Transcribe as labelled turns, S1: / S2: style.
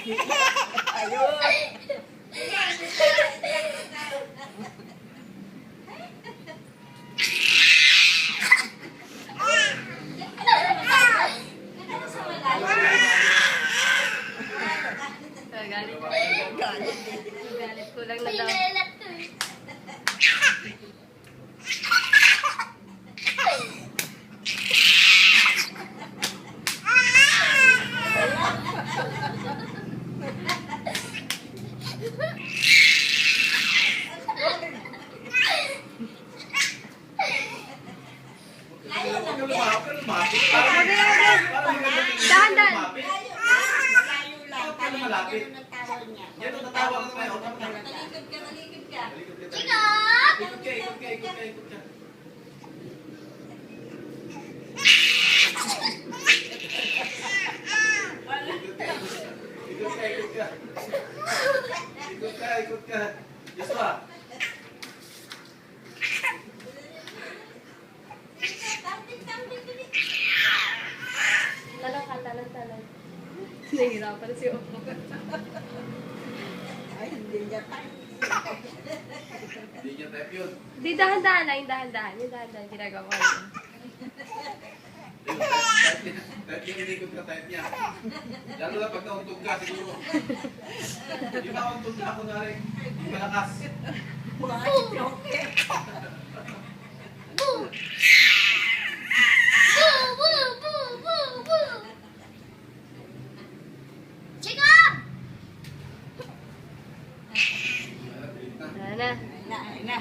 S1: Ayun.
S2: Galit.
S1: Galit.
S2: Galit ko lang na daw.
S3: Pinilat to eh.
S2: Dahan-dahan.
S1: Malayo lang.
S4: Malapit.
S1: Ano ng tawag niya?
S4: Yan ang tatawag ko ngayon.
S1: Talikod ka, talikod ka.
S3: Chikap!
S4: Ikot ka, ikot ka, ikot ka, ikot ka. Ikot ka, ikot ka. Ikot ka, ikot ka. Joshua.
S2: Talong ka, talong. Nahihirapan si Opo.
S1: Ay, hindi niya tayo.
S4: Hindi niya type yun.
S2: Di dahan-dahan lang, yung dahan-dahan. Yung dahan-dahan, ginagawa ko yun.
S4: Type niya, inikot ka, type niya. Lalo na pag nauntog ka, siguro. Di ba untog na ako na rin? Malakas.
S1: Mga itroke.
S3: Boo! Boo! Boo! Boo! Boo! Chikap!
S2: Wala na.
S1: Na.